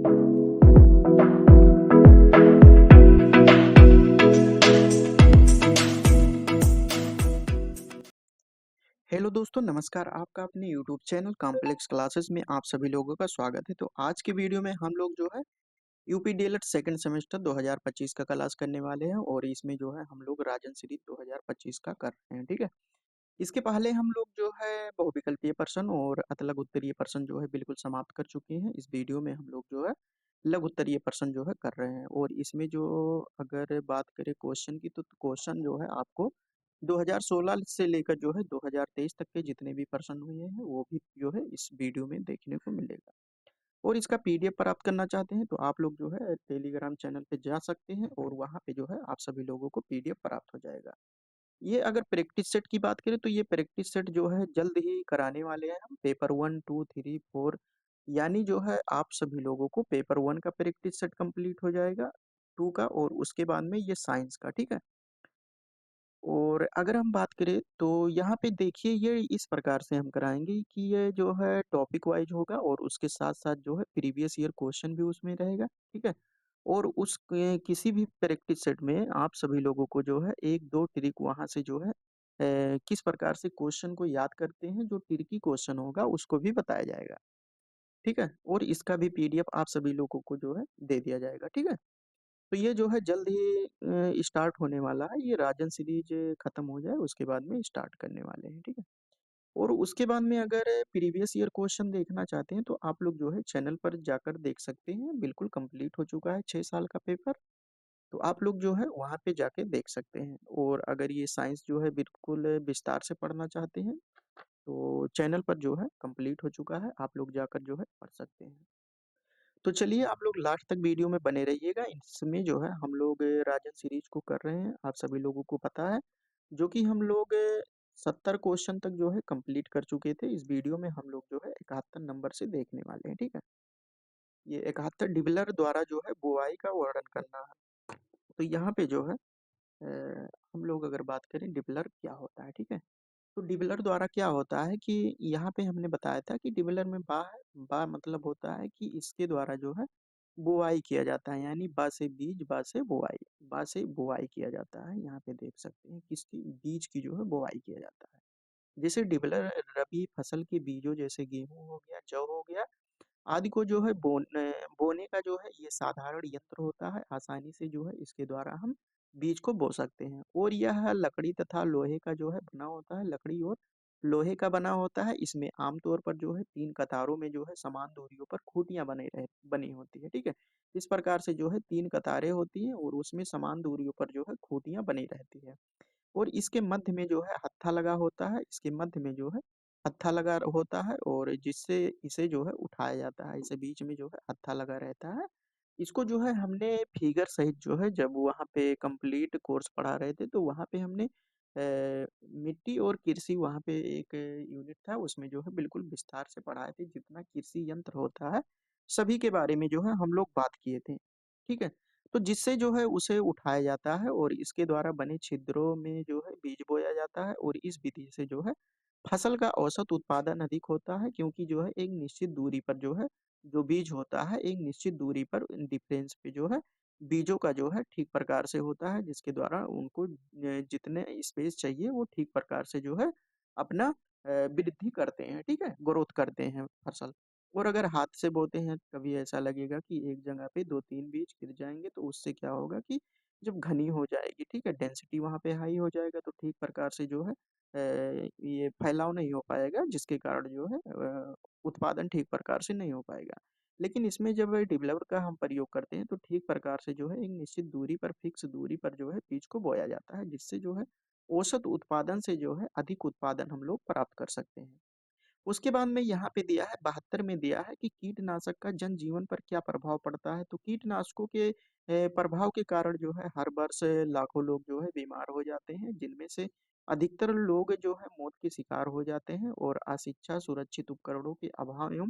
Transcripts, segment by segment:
Hello दोस्तों, नमस्कार। आपका अपने यूट्यूब चैनल कॉम्प्लेक्स क्लासेस में आप सभी लोगों का स्वागत है। तो आज के वीडियो में हम लोग जो है यूपी डीएलएड सेकंड सेमेस्टर 2025 का क्लास करने वाले हैं और इसमें जो है हम लोग राजन सीरीज 2025 का कर रहे हैं। ठीक है। इसके पहले हम लोग जो है बहुविकल्पीय प्रश्न और अतलग उत्तरीय प्रश्न जो है बिल्कुल समाप्त कर चुके हैं। इस वीडियो में हम लोग जो है लघु उत्तरीय प्रश्न जो है कर रहे हैं और इसमें जो अगर बात करें क्वेश्चन की तो क्वेश्चन जो है आपको 2016 से लेकर जो है 2023 तक के जितने भी प्रश्न हुए हैं वो भी जो है इस वीडियो में देखने को मिलेगा। और इसका पीडीएफ प्राप्त करना चाहते हैं तो आप लोग जो है टेलीग्राम चैनल पे जा सकते हैं और वहाँ पे जो है आप सभी लोगों को पीडीएफ प्राप्त हो जाएगा। ये अगर प्रैक्टिस सेट की बात करें तो ये प्रैक्टिस सेट जो है जल्द ही कराने वाले हैं हम। पेपर 1, 2, 3, 4 यानी जो है आप सभी लोगों को पेपर 1 का प्रैक्टिस सेट कंप्लीट हो जाएगा, 2 का, और उसके बाद में ये साइंस का। ठीक है। और अगर हम बात करें तो यहाँ पे देखिए ये इस प्रकार से हम कराएंगे कि ये जो है टॉपिक वाइज होगा और उसके साथ साथ जो है प्रीवियस ईयर क्वेश्चन भी उसमें रहेगा। ठीक है। और उस किसी भी प्रैक्टिस सेट में आप सभी लोगों को जो है एक दो ट्रिक वहाँ से जो है किस प्रकार से क्वेश्चन को याद करते हैं, जो ट्रिकी क्वेश्चन होगा उसको भी बताया जाएगा। ठीक है। और इसका भी पीडीएफ आप सभी लोगों को जो है दे दिया जाएगा। ठीक है। तो ये जो है जल्द ही स्टार्ट होने वाला है। ये राजन सीरीज खत्म हो जाए उसके बाद में स्टार्ट करने वाले हैं। ठीक है। और उसके बाद में अगर प्रीवियस ईयर क्वेश्चन देखना चाहते हैं तो आप लोग जो है चैनल पर जाकर देख सकते हैं। बिल्कुल कंप्लीट हो चुका है 6 साल का पेपर। तो आप लोग जो है वहाँ पे जाके देख सकते हैं। और अगर ये साइंस जो है बिल्कुल विस्तार से पढ़ना चाहते हैं तो चैनल पर जो है कंप्लीट हो चुका है, आप लोग जाकर जो है पढ़ सकते हैं। तो चलिए आप लोग लास्ट तक वीडियो में बने रहिएगा। इसमें जो है हम लोग राजन सीरीज को कर रहे हैं, आप सभी लोगों को पता है, जो कि हम लोग 70 क्वेश्चन तक जो है कंप्लीट कर चुके थे। इस वीडियो में हम लोग जो है 71 नंबर से देखने वाले हैं। ठीक है। ये 71 डिबलर द्वारा जो है बुआई का वर्णन करना है। तो यहाँ पे जो है हम लोग अगर बात करें डिबलर क्या होता है। ठीक है। तो डिबलर द्वारा क्या होता है कि यहाँ पे हमने बताया था कि डिबलर में बा है। बा मतलब होता है कि इसके द्वारा जो है बुआई किया जाता है, यानी बा से बीज, बा से बुआई, बा से बुआई किया जाता है। यहाँ पे देख सकते हैं किसकी बीज की जो है बुआई किया जाता है। जैसे डिबलर रबी फसल के बीजों जैसे गेहूं हो गया, जौ हो गया आदि को जो है बोने का जो है ये साधारण यंत्र होता है। आसानी से जो है इसके द्वारा हम बीज को बो सकते हैं। और यह लकड़ी तथा लोहे का जो है बना होता है, लकड़ी और लोहे का बना होता है। इसमें आमतौर पर जो है 3 कतारों में जो है समान दूरियों पर खूंटियां बनी होती है। ठीक है। इस प्रकार से जो है 3 कतारें होती हैं और उसमें समान दूरियों पर जो है खूंटियां बनी रहती है। और इसके मध्य में जो है हत्था लगा होता है, इसके मध्य में जो है हत्था लगा होता है और जिससे इसे जो है उठाया जाता है। इसे बीच में जो है हत्था लगा रहता है। इसको जो है हमने फिगर सहित जो है जब वहाँ पे कंप्लीट कोर्स पढ़ा रहे थे तो वहाँ पे हमने मिट्टी और कृषि वहाँ पे एक यूनिट था, उसमें जो है बिल्कुल विस्तार से पढ़ाए थे। जितना कृषि यंत्र होता है सभी के बारे में जो है हम लोग बात किए थे। ठीक है। तो जिससे जो है उसे उठाया जाता है और इसके द्वारा बने छिद्रों में जो है बीज बोया जाता है। और इस विधि से जो है फसल का औसत उत्पादन अधिक होता है, क्योंकि जो है एक निश्चित दूरी पर जो है जो बीज होता है एक निश्चित दूरी पर डिफरेंस पे जो है बीजों का जो है ठीक प्रकार से होता है, जिसके द्वारा उनको जितने स्पेस चाहिए वो ठीक प्रकार से जो है अपना वृद्धि करते हैं। ठीक है। ग्रोथ करते हैं फसल। और अगर हाथ से बोते हैं कभी ऐसा लगेगा कि एक जगह पे 2-3 बीज गिर जाएंगे तो उससे क्या होगा कि जब घनी हो जाएगी, ठीक है, डेंसिटी वहाँ पे हाई हो जाएगा तो ठीक प्रकार से जो है ये फैलाव नहीं हो पाएगा, जिसके कारण जो है उत्पादन ठीक प्रकार से नहीं हो पाएगा। लेकिन इसमें जब डेवलपर का हम प्रयोग करते हैं तो ठीक प्रकार से जो है एक निश्चित दूरी पर, फिक्स दूरी पर जो है बीज को बोया जाता है, जिससे जो है औसत उत्पादन से जो है अधिक उत्पादन हम लोग प्राप्त कर सकते हैं। उसके बाद में यहाँ पे दिया है 72 में दिया है कि कीटनाशक का जनजीवन पर क्या प्रभाव पड़ता है। तो कीटनाशकों के प्रभाव के कारण जो है हर वर्ष लाखों लोग जो है बीमार हो जाते हैं, जिनमें से अधिकतर लोग जो है मौत के शिकार हो जाते हैं। और अशिक्षा, सुरक्षित उपकरणों के अभाव एवं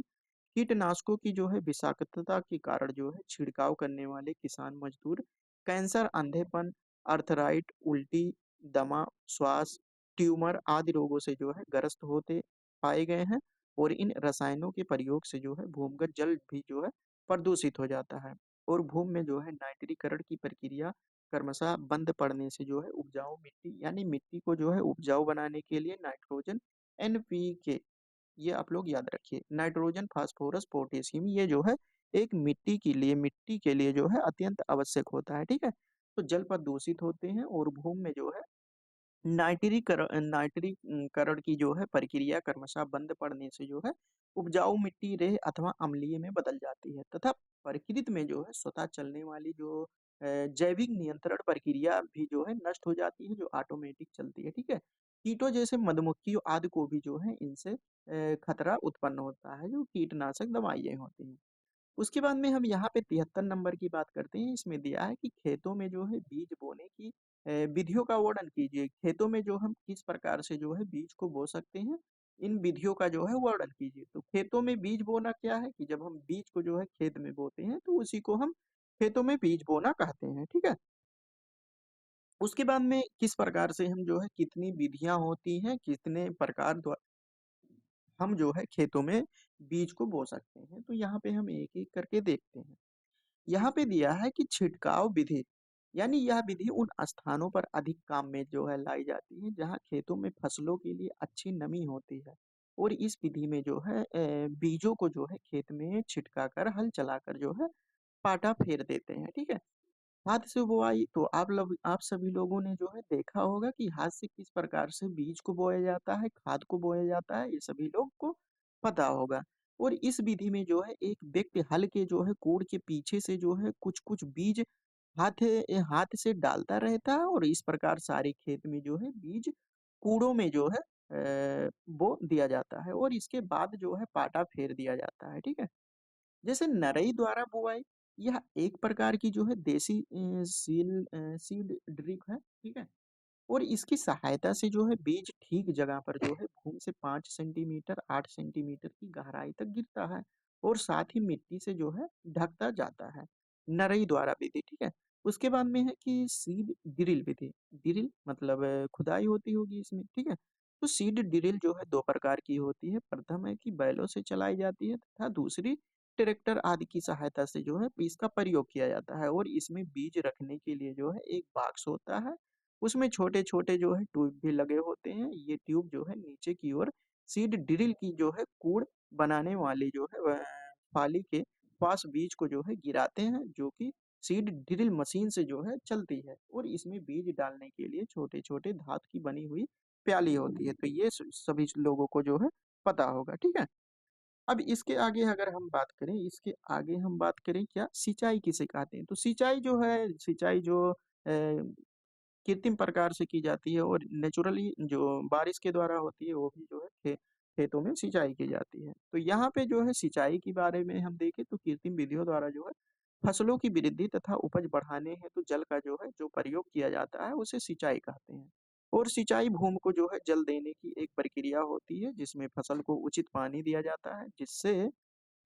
कीटनाशकों की जो है विषाक्तता के कारण जो है छिड़काव करने वाले किसान मजदूर कैंसर, अंधेपन, अर्थराइट, उल्टी, दमा, श्वास, ट्यूमर आदि रोगों से जो है ग्रस्त होते पाए गए हैं। और इन रसायनों के प्रयोग से जो है भूमिगत जल भी जो है प्रदूषित हो जाता है और भूमि में जो है नाइट्रीकरण की प्रक्रिया क्रमशः बंद पड़ने से जो है उपजाऊ मिट्टी यानी मिट्टी को जो है उपजाऊ बनाने के लिए नाइट्रोजन एनपीके, ये आप लोग याद रखिए, नाइट्रोजन फास्फोरस पोटेशियम, ये जो है एक मिट्टी के लिए जो है अत्यंत आवश्यक होता है। ठीक है, तो जल प्रदूषित होते हैं और भूमि में जो है नाइट्रीकरण की जो है प्रक्रिया क्रमशः बंद पड़ने से जो है उपजाऊ मिट्टी रेह अथवा अम्लीय में बदल जाती है तथा प्रकृति में जो है स्वतः चलने वाली जो जैविक नियंत्रण प्रक्रिया भी जो है नष्ट हो जाती है, जो ऑटोमेटिक चलती है। ठीक है, कीटों जैसे मधुमक्खियों आदि को भी जो है इनसे खतरा उत्पन्न होता है, जो कीटनाशक दवाइयाँ होती हैं। उसके बाद में हम यहाँ पे 73 नंबर की बात करते हैं। इसमें दिया है कि खेतों में जो है बीज बोने की विधियों का वर्णन कीजिए। खेतों में जो हम किस प्रकार से जो है बीज को बो सकते हैं, इन विधियों का जो है वर्णन कीजिए। तो खेतों में बीज बोना क्या है कि जब हम बीज को जो है खेत में बोते हैं तो उसी को हम खेतों में बीज बोना कहते हैं। ठीक है, उसके बाद में किस प्रकार से हम जो है कितनी विधियां होती हैं, कितने प्रकार हम जो है खेतों में बीज को बो सकते हैं, तो यहाँ पे हम एक एक करके देखते हैं। यहाँ पे दिया है कि छिड़काव विधि, यानी यह विधि उन स्थानों पर अधिक काम में जो है लाई जाती है जहाँ खेतों में फसलों के लिए अच्छी नमी होती है और इस विधि में जो है बीजों को जो है खेत में छिटका कर हल चलाकर जो है पाटा फेर देते हैं। ठीक है, हाथ से बुआई तो आप सभी लोगों ने जो है देखा होगा कि हाथ से किस प्रकार से बीज को बोया जाता है, खाद को बोया जाता है, ये सभी लोग को पता होगा। और इस विधि में जो है एक व्यक्ति हल के जो है कोड़ के पीछे से जो है कुछ कुछ बीज हाथ से डालता रहता है और इस प्रकार सारे खेत में जो है बीज कूड़ों में जो है बो दिया जाता है और इसके बाद जो है पाटा फेर दिया जाता है। ठीक है, जैसे नरई द्वारा बुआई, यह एक प्रकार की जो है देसी सीड ड्रिप है। ठीक है, और इसकी सहायता से जो है बीज ठीक जगह पर जो है भूमि से 5 सेंटीमीटर 8 सेंटीमीटर की गहराई तक गिरता है और साथ ही मिट्टी से जो है ढकता जाता है, नरई द्वारा विधि। ठीक है, उसके बाद में है कि सीड ड्रिल विधि। ड्रिल मतलब खुदाई होती होगी इसमें। ठीक है, तो सीड ड्रिल जो है दो प्रकार की होती है। प्रथम है कि बैलों से चलाई जाती है तथा दूसरी ट्रैक्टर आदि की सहायता से जो है इसका प्रयोग किया जाता है और इसमें बीज रखने के लिए जो है एक बॉक्स होता है, उसमें छोटे-छोटे जो है ट्यूब भी लगे होते हैं। ये ट्यूब जो है नीचे की ओर सीड ड्रिल की जो है कूड़ बनाने वाली जो है फाली के पास बीज को जो है गिराते हैं, जो कि सीड ड्रिल मशीन से जो है चलती है और इसमें बीज डालने के लिए छोटे-छोटे धातु की बनी हुई प्याली होती है। तो ये सभी लोगों को जो है पता होगा। ठीक है, अब इसके आगे अगर हम बात करें, इसके आगे हम बात करें क्या सिंचाई किसे कहते हैं? तो सिंचाई जो है, सिंचाई जो कृत्रिम प्रकार से की जाती है और नेचुरली जो बारिश के द्वारा होती है वो भी जो है खेतों में सिंचाई की जाती है। तो यहाँ पे जो है सिंचाई के बारे में हम देखें तो कृत्रिम विधियों द्वारा जो है फसलों की वृद्धि तथा उपज बढ़ाने हेतु जल का जो है जो प्रयोग किया जाता है उसे सिंचाई कहते हैं। और सिंचाई भूमि को जो है जल देने की एक प्रक्रिया होती है जिसमें फसल को उचित पानी दिया जाता है जिससे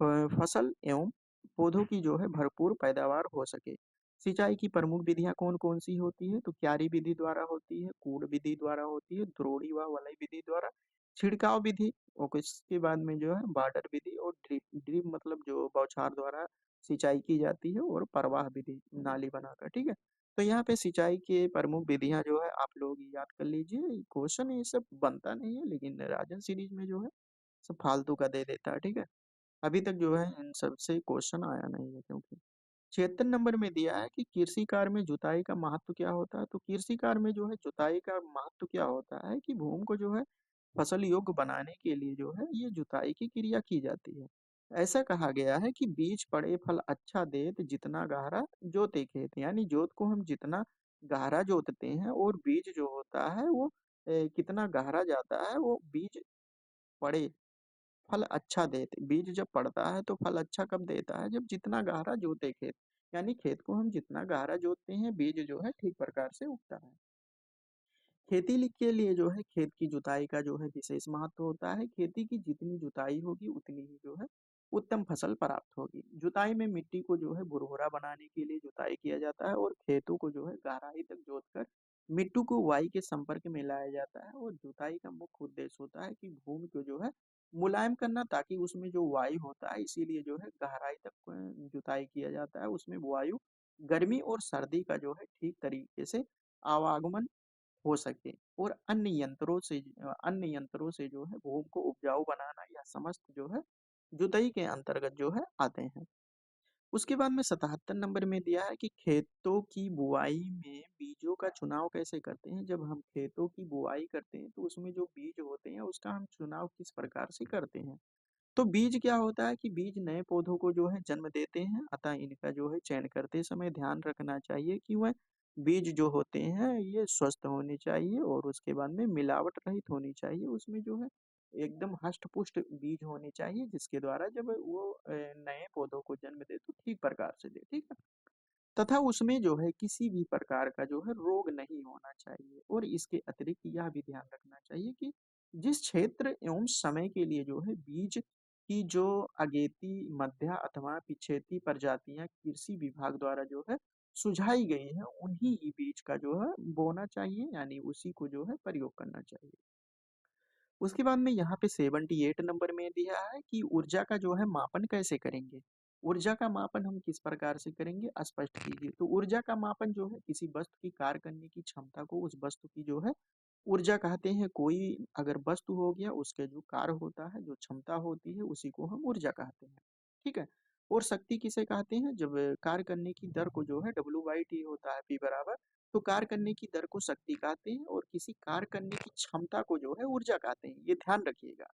फसल एवं पौधों की जो है भरपूर पैदावार हो सके। सिंचाई की प्रमुख विधियां कौन-कौन सी होती है? तो क्यारी विधि द्वारा होती है, कूड़ विधि द्वारा होती है, द्रोणी व वलय विधि द्वारा, छिड़काव विधि और इसके बाद में जो है बॉर्डर विधि और ड्रिप ड्रिप मतलब जो बौछार द्वारा सिंचाई की जाती है और प्रवाह विधि नाली बनाकर। ठीक है, तो यहाँ पे सिंचाई के प्रमुख विधियां जो है आप लोग याद कर लीजिए। क्वेश्चन ये सब बनता नहीं है लेकिन राजन सीरीज में जो है सब फालतू का दे देता है। ठीक है, अभी तक जो है इन सब से क्वेश्चन आया नहीं है क्योंकि 76 नंबर में दिया है कि कृषि कार्य में जुताई का महत्व क्या होता है। तो कृषि कार्य में जो है जुताई का महत्व क्या होता है कि भूमि को जो है फसल योग्य बनाने के लिए जो है ये जुताई की क्रिया की जाती है। ऐसा कहा गया है कि बीज पड़े फल अच्छा देत जितना गहरा जोते खेत, यानी जोत को हम जितना गहरा जोतते हैं और बीज जो होता है वो कितना गहरा जाता है, वो बीज पड़े फल अच्छा देते, बीज जब पड़ता है तो फल अच्छा कब देता है, जब जितना गहरा जोते खेत, यानी खेत को हम जितना गहरा जोतते हैं बीज जो है ठीक प्रकार से उगता है। के लिए जो है खेत की जुताई का जो है विशेष महत्व होता है। खेती की जितनी जुताई होगी उतनी ही जो है उत्तम फसल प्राप्त होगी। जुताई में मिट्टी को जो है भुरभुरा बनाने के लिए जुताई किया जाता है और खेतों को जो है गहराई तक जोतकर मिट्टी को वायु के संपर्क में लाया जाता है और जुताई का मुख्य उद्देश्य होता है कि भूमि को जो है मुलायम करना ताकि उसमें जो वायु होता है, इसीलिए जो है गहराई तक जुताई किया जाता है। उसमें वायु गर्मी और सर्दी का जो है ठीक तरीके से आवागमन हो सके और अन्य यंत्रों से जो है भूमि को उपजाऊ बनाना, यह समस्त जो है जुताई के अंतर्गत जो है आते हैं। उसके बाद में 77 नंबर में दिया है कि खेतों की बुआई में बीजों का चुनाव कैसे करते हैं। जब हम खेतों की बुआई करते हैं तो उसमें जो बीज होते हैं उसका हम चुनाव किस प्रकार से करते हैं। तो बीज क्या होता है कि बीज नए पौधों को जो है जन्म देते हैं, अतः इनका जो है चयन करते समय ध्यान रखना चाहिए कि वह बीज जो होते हैं ये स्वस्थ होने चाहिए और उसके बाद में मिलावट रहित होनी चाहिए। उसमें जो है एकदम हष्ट पुष्ट बीज होने चाहिए, जिसके द्वारा जब वो नए पौधों को जन्म दे तो ठीक प्रकार से दे, ठीक है। तथा उसमें जो है किसी भी प्रकार का जो है रोग नहीं होना चाहिए और इसके अतिरिक्त यह भी ध्यान रखना चाहिए कि जिस क्षेत्र एवं समय के लिए जो है बीज की जो अगेती मध्या अथवा पिछेती प्रजातियां कृषि विभाग द्वारा जो है सुझाई गई है, उन्हीं ही बीज का जो है बोना चाहिए, यानी उसी को जो है प्रयोग करना चाहिए। उसके बाद में यहाँ पे 78 नंबर में दिया है कि ऊर्जा का जो है मापन कैसे करेंगे। ऊर्जा का मापन हम किस प्रकार से करेंगे, स्पष्ट कीजिए। तो ऊर्जा का मापन जो है किसी वस्तु की कार्य करने की क्षमता को उस वस्तु की जो है ऊर्जा कहते हैं। कोई अगर वस्तु हो गया उसके जो कार्य होता है, जो क्षमता होती है, उसी को हम ऊर्जा कहते हैं, ठीक है। और शक्ति किसे कहते हैं, जब कार्य करने की दर को जो है W/T होता है P बराबर, तो कार्य करने की दर को शक्ति कहते हैं और किसी कार्य करने की क्षमता को जो है ऊर्जा कहते हैं, ये ध्यान रखिएगा।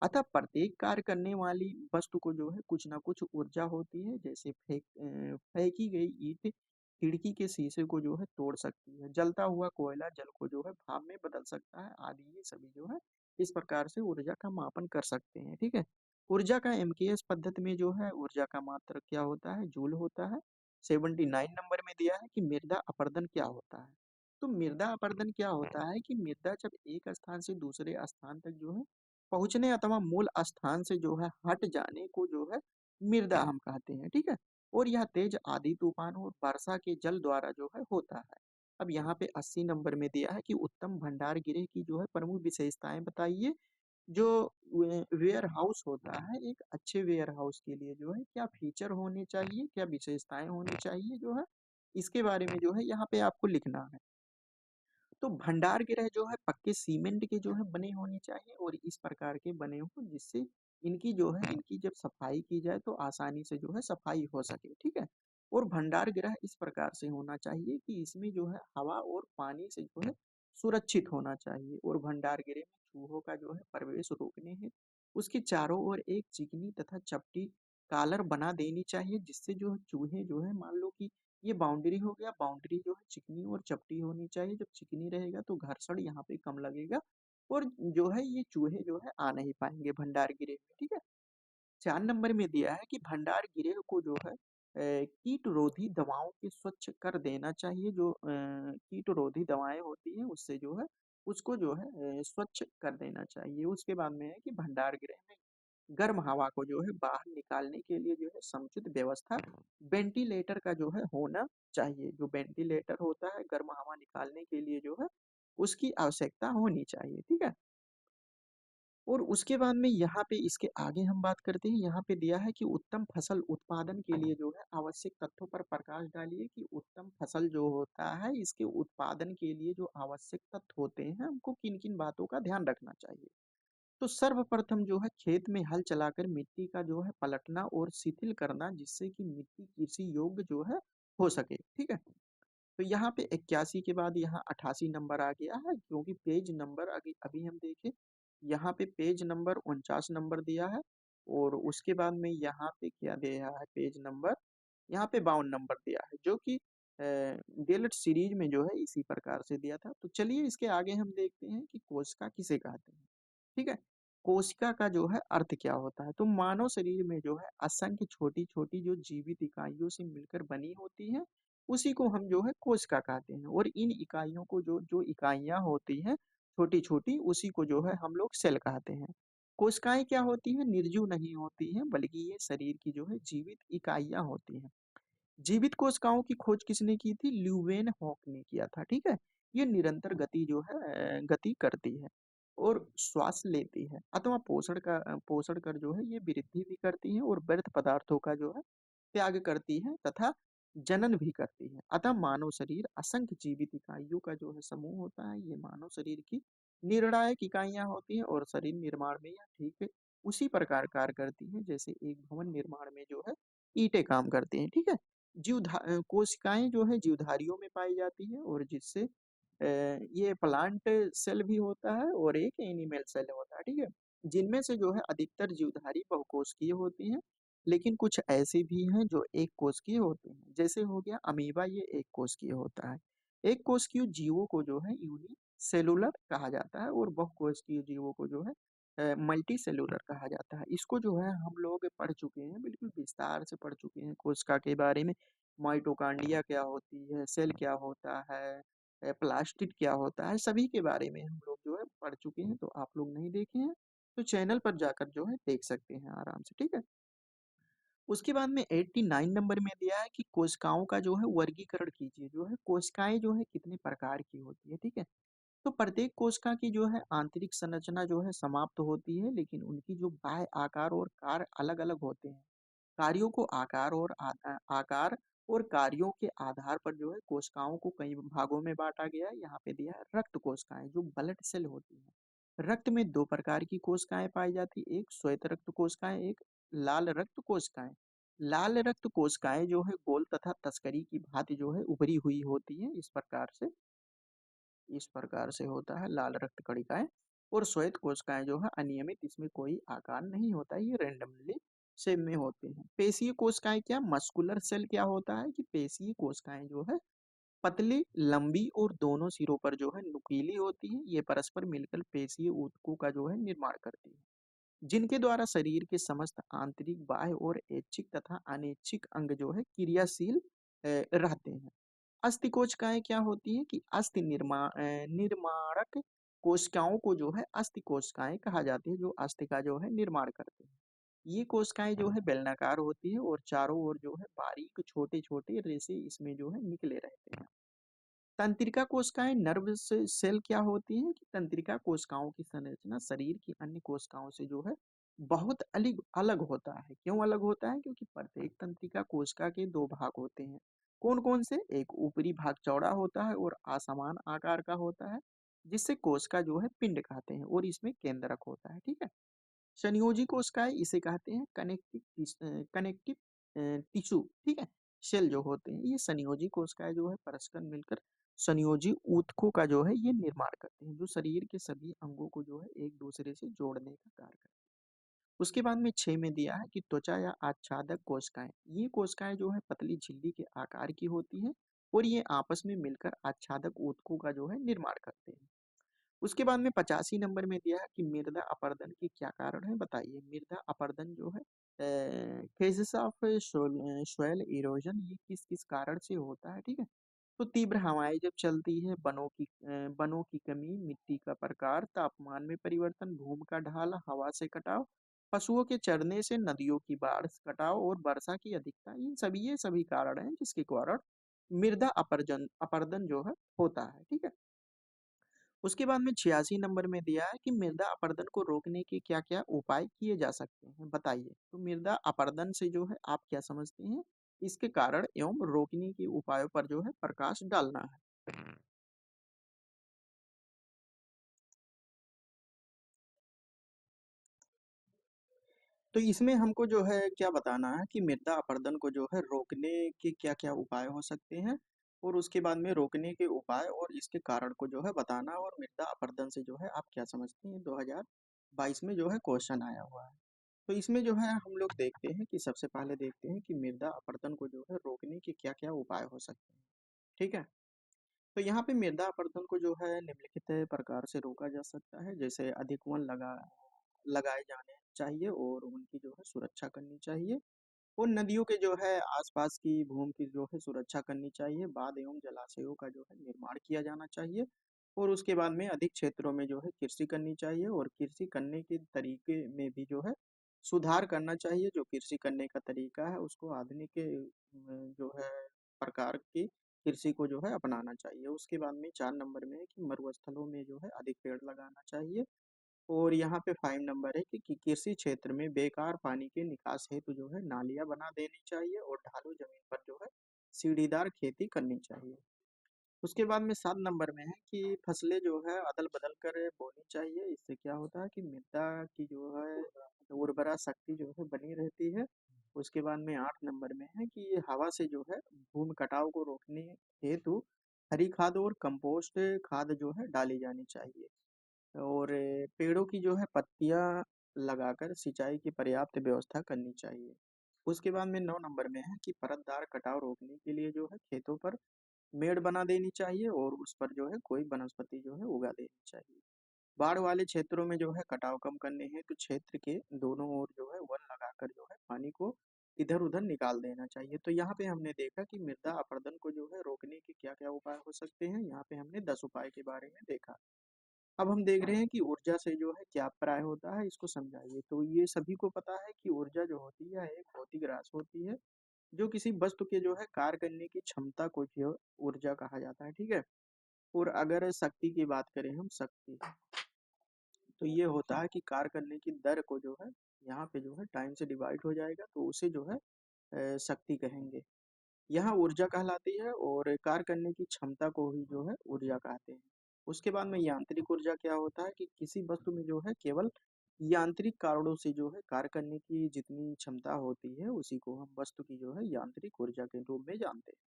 अतः प्रत्येक कार्य करने वाली वस्तु को जो है कुछ ना कुछ ऊर्जा होती है। जैसे फेंकी गई ईंट खिड़की के शीशे को जो है तोड़ सकती है, जलता हुआ कोयला जल को जो है भाप में बदल सकता है, आदि ये सभी जो है इस प्रकार से ऊर्जा का मापन कर सकते हैं, ठीक है। ऊर्जा का एमकेएस पद्धति में जो है ऊर्जा का मात्रक क्या होता है, जूल होता है। 79 नंबर में दिया है कि मृदा अपरदन क्या होता है। तो मृदा अपरदन क्या होता है कि मृदा जब एक स्थान से दूसरे स्थान तक जो है पहुंचने अथवा मूल स्थान से जो है हट जाने को जो है मृदा हम कहते हैं, ठीक है। और यह तेज आंधी तूफान और वर्षा के जल द्वारा जो है होता है। अब यहाँ पे 80 नंबर में दिया है कि उत्तम भंडार गृह की जो है प्रमुख विशेषताएं बताइए। जो वेयर हाउस होता है, एक अच्छे वेयर हाउस के लिए जो है क्या फीचर होने चाहिए, क्या विशेषताएं होनी चाहिए जो है, इसके बारे में जो है यहाँ पे आपको लिखना है। तो भंडार गृह जो है पक्के सीमेंट के जो है बने होने चाहिए और इस प्रकार के बने हों जिससे इनकी जब सफाई की जाए तो आसानी से जो है सफाई हो सके, ठीक है। और भंडार गृह इस प्रकार से होना चाहिए कि इसमें जो है हवा और पानी से जो है सुरक्षित होना चाहिए और भंडार गृह में चूहों का जो है प्रवेश रोकने हैं उसके चारों ओर एक चिकनी तथा चपटी कालर बना देनी चाहिए, जिससे जो चूहे जो है मान लो कि ये बाउंड्री हो गया, बाउंड्री जो है चिकनी और चपटी होनी चाहिए। जब चिकनी रहेगा तो घर्षण यहाँ पे कम लगेगा और जो है ये चूहे जो है आ नहीं पाएंगे भंडार गृह में, ठीक है। 4 नंबर में दिया है कि भंडार गृह को जो है कीट रोधी दवाओं के स्वच्छ कर देना चाहिए। जो कीट रोधी दवाएं होती है उससे जो है उसको जो है स्वच्छ कर देना चाहिए। उसके बाद में है कि भंडार गृह में गर्म हवा को जो है बाहर निकालने के लिए जो है समुचित व्यवस्था वेंटिलेटर का जो है होना चाहिए। जो वेंटिलेटर होता है गर्म हवा निकालने के लिए जो है उसकी आवश्यकता होनी चाहिए, ठीक है। और उसके बाद में यहाँ पे इसके आगे हम बात करते हैं। यहाँ पे दिया है कि उत्तम फसल उत्पादन के लिए जो है आवश्यक तथ्यों पर प्रकाश डालिए कि उत्तम फसल जो होता है इसके उत्पादन के लिए जो आवश्यक तत्व होते हैं हमको किन किन बातों का ध्यान रखना चाहिए। तो सर्वप्रथम जो है खेत में हल चलाकर मिट्टी का जो है पलटना और शिथिल करना, जिससे कि मिट्टी कृषि योग्य जो है हो सके, ठीक है। तो यहाँ पे 81 के बाद यहाँ 88 नंबर आ गया है, क्योंकि पेज नंबर अभी अभी हम देखें यहाँ पे पेज नंबर 49 नंबर दिया है और उसके बाद में यहाँ पे क्या दिया है पेज नंबर, यहाँ पे 52 नंबर दिया है, जो कि डेलट सीरीज में जो है इसी प्रकार से दिया था। तो चलिए इसके आगे हम देखते हैं कि कोशिका किसे कहते हैं, ठीक है। कोशिका का जो है अर्थ क्या होता है। तो मानव शरीर में जो है असंख्य छोटी छोटी जो जीवित इकाइयों से मिलकर बनी होती है उसी को हम जो है कोशिका कहते हैं। और इन इकाइयों को जो जो इकाइयां होती हैं छोटी छोटी, उसी को जो है हम लोग सेल कहते हैं। कोशिकाएं क्या होती हैं, निर्जीव नहीं होती हैं, बल्कि ये शरीर की जो है जीवित इकाइयां होती हैं। जीवित कोशिकाओं की खोज किसने की थी, ल्यूवेन हॉक ने किया था, ठीक है। ये निरंतर गति जो है गति करती है। और श्वास लेती है, अथवा पोषण कर जो है ये वृद्धि भी करती है और व्यर्थ पदार्थों का जो है त्याग करती है तथा जनन भी करती है। अतः मानव शरीर असंख्य जीवित इकाइयों का जो है समूह होता है। ये मानव शरीर की निर्णायक इकाइयां होती हैं और शरीर निर्माण में यह ठीक उसी प्रकार कार्य करती हैं जैसे एक भवन निर्माण में जो है ईंटें काम करती हैं। ठीक है। कोशिकाएं जो है जीवधारियों में पाई जाती है और जिससे ये प्लांट सेल भी होता है और एक एनिमल सेल होता है। ठीक है। जिनमें से जो है अधिकतर जीवधारी बहुकोशिकीय होती हैं, लेकिन कुछ ऐसे भी हैं जो एक कोशिकीय होते हैं। जैसे हो गया अमीबा, ये एक कोशिकीय होता है। एक कोशिकीय जीवों को जो है यूनिसेलुलर कहा जाता है और बहुकोशिकीय जीवों को जो है मल्टी सेलुलर कहा जाता है। इसको जो है हम लोग पढ़ चुके हैं, बिल्कुल विस्तार से पढ़ चुके हैं कोशिका के बारे में। माइटोकांड्रिया क्या होती है, सेल क्या होता है, प्लास्टिड क्या होता है, सभी के बारे में हम लोग जो है पढ़ चुके हैं। तो आप लोग नहीं देखे हैं तो चैनल पर जाकर जो है देख सकते हैं आराम से। ठीक है। उसके बाद में 89 नंबर में दिया है कि कोशिकाओं का जो है वर्गीकरण कीजिए। जो है कोशिकाएं जो है कितने प्रकार की होती है। ठीक है। तो प्रत्येक कोशिका की जो है आंतरिक संरचना जो है समाप्त होती है, लेकिन उनकी जो बाह्य आकार और कार्य अलग अलग होते हैं। कार्यों को आकार और कार्यों के आधार पर जो है कोशिकाओं को कई भागों में बांटा गया है। यहाँ पे दिया है रक्त कोशिकाएं जो ब्लड सेल होती हैं। रक्त में दो प्रकार की कोशिकाएं पाई जाती है, एक श्वेत रक्त कोशिकाएं, एक लाल रक्त कोशिकाएं। लाल रक्त कोशिकाएं जो है गोल तथा तस्करी की भांति जो है उभरी हुई होती है। इस प्रकार से होता है लाल रक्त कणिकाएं। और श्वेत कोशिकाएं जो है अनियमित, इसमें कोई आकार नहीं होता, ये रेंडमली शेप में होते हैं। पेशीय कोशिकाएं क्या, मस्कुलर सेल क्या होता है कि पेशीय कोशिकाएं जो है पतली, लंबी और दोनों सिरों पर जो है नुकीली होती है। ये परस्पर मिलकर पेशीय ऊतकों का जो है निर्माण करती है, जिनके द्वारा शरीर के समस्त आंतरिक, बाह्य और ऐच्छिक तथा अनैच्छिक अंग जो है क्रियाशील रहते हैं। अस्थि कोशिकाएं क्या होती हैं कि निर्माणक कोशिकाओं को जो है अस्थि कोशिकाएं कहा जाती है, जो अस्थि का जो है निर्माण करते हैं। ये कोशिकाएं जो है बेलनाकार होती है और चारों ओर जो है बारीक छोटे छोटे रेशे इसमें जो है निकले रहते हैं। तंत्रिका कोशिकाएं नर्व से सेल क्या होती हैं कि तंत्रिका कोशिकाओं की संरचना शरीर की अन्य कोशिकाओं से जो है बहुत अलग अलग होता है। क्यों अलग होता है? क्योंकि प्रत्येक तंत्रिका कोशिका के दो भाग होते हैं। कौन कौन से? एक ऊपरी भाग चौड़ा होता है और असमान आकार का होता है, जिससे कोशिका जो है पिंड कहते हैं, और इसमें केंद्रक होता है। ठीक है। संयोजी कोशिकाएं इसे कहते हैं कनेक्टिव टिश्यू। ठीक है। सेल जो होते हैं ये संयोजी कोशिकाएं जो है परस्पर मिलकर संयोजी ऊतकों का जो है ये निर्माण करते हैं, जो शरीर के सभी अंगों को जो है एक दूसरे से जोड़ने का कार्य करते हैं। उसके बाद में 6 में दिया है कि त्वचा या आच्छादक कोशिकाएं। ये कोशिकाएं जो है पतली झिल्ली के आकार की होती हैं और ये आपस में मिलकर आच्छादक ऊतकों का जो है निर्माण करते हैं। उसके बाद में 85 नंबर में दिया है कि मृदा अपरदन के क्या कारण है, बताइए। मृदा अपरदन जो है केसेस ऑफ सोइल इरोजन, ये किस किस कारण से होता है। ठीक है। तो तीव्र हवाएं जब चलती है, वनों की कमी, मिट्टी का प्रकार, तापमान में परिवर्तन, भूमि का ढाल, हवा से कटाव, पशुओं के चरने से, नदियों की बाढ़, कटाव और वर्षा की अधिकता, ये सभी कारण हैं जिसके कारण मृदा अपरदन जो है होता है। ठीक है। उसके बाद में 86 नंबर में दिया है कि मृदा अपरदन को रोकने के क्या क्या उपाय किए जा सकते हैं, बताइए। तो मृदा अपरदन से जो है आप क्या समझते हैं, इसके कारण एवं रोकने के उपायों पर जो है प्रकाश डालना है। तो इसमें हमको जो है क्या बताना है कि मृदा अपरदन को जो है रोकने के क्या क्या उपाय हो सकते हैं, और उसके बाद में रोकने के उपाय और इसके कारण को जो है बताना, और मृदा अपरदन से जो है आप क्या समझते हैं। 2022 में जो है क्वेश्चन आया हुआ है। तो इसमें जो है हम लोग देखते हैं कि सबसे पहले देखते हैं कि मृदा अपरदन को जो है रोकने के क्या क्या उपाय हो सकते हैं। ठीक है। तो यहाँ पे मृदा अपरदन को जो है निम्नलिखित प्रकार से रोका जा सकता है, जैसे अधिक वन लगाए जाने चाहिए और उनकी जो है सुरक्षा करनी चाहिए, और नदियों के जो है आसपास की भूमि की जो है सुरक्षा करनी चाहिए। बांध एवं जलाशयों का जो है निर्माण किया जाना चाहिए, और उसके बाद में अधिक क्षेत्रों में जो है कृषि करनी चाहिए, और कृषि करने के तरीके में भी जो है सुधार करना चाहिए। जो कृषि करने का तरीका है उसको आधुनिक जो है प्रकार की कृषि को जो है अपनाना चाहिए। उसके बाद में 4 नंबर में है कि मरुस्थलों में जो है अधिक पेड़ लगाना चाहिए, और यहाँ पे 5 नंबर है कि कृषि क्षेत्र में बेकार पानी के निकास हेतु जो है नालियां बना देनी चाहिए और ढालू जमीन पर जो है सीढ़ीदार खेती करनी चाहिए। उसके बाद में 7 नंबर में है कि फसलें जो है अदल बदल कर बोनी चाहिए। इससे क्या होता है कि मृदा की जो है उर्वरा शक्ति जो है बनी रहती है। उसके बाद में 8 नंबर में है कि हवा से जो है भूमि कटाव को रोकने हेतु हरी खाद और कंपोस्ट खाद जो है डाली जानी चाहिए। और पेड़ों की जो है पत्तियां लगाकर सिंचाई की पर्याप्त व्यवस्था करनी चाहिए। उसके बाद में 9 नंबर में है कि परतदार कटाव रोकने के लिए जो है खेतों पर मेड़ बना देनी चाहिए और उस पर जो है कोई वनस्पति जो है उगा देनी चाहिए। बाढ़ वाले क्षेत्रों में जो है कटाव कम करने हेतु क्षेत्र के दोनों ओर जो है वन लगाकर जो है पानी को इधर उधर निकाल देना चाहिए। तो यहाँ पे हमने देखा कि मृदा अपरदन को जो है रोकने के क्या क्या उपाय हो सकते हैं। यहाँ पे हमने 10 उपाय के बारे में देखा। अब हम देख रहे हैं कि ऊर्जा से जो है क्या प्राय होता है, इसको समझाइए। तो ये सभी को पता है कि ऊर्जा जो होती है एक भौतिक राशि होती है जो किसी वस्तु के जो है कार्य करने की क्षमता को जो ऊर्जा कहा जाता है, ठीक है। और अगर शक्ति की बात करें हम, शक्ति तो ये होता है कि कार्य करने की दर को जो है यहाँ पे जो है टाइम से डिवाइड हो जाएगा तो उसे जो है शक्ति कहेंगे। यहाँ ऊर्जा कहलाती है और कार्य करने की क्षमता को ही जो है ऊर्जा कहते हैं। उसके बाद में यांत्रिक ऊर्जा क्या होता है कि किसी वस्तु में जो है केवल यांत्रिक कारणों से जो है कार्य करने की जितनी क्षमता होती है उसी को हम वस्तु की जो है यांत्रिक ऊर्जा के रूप में जानते हैं।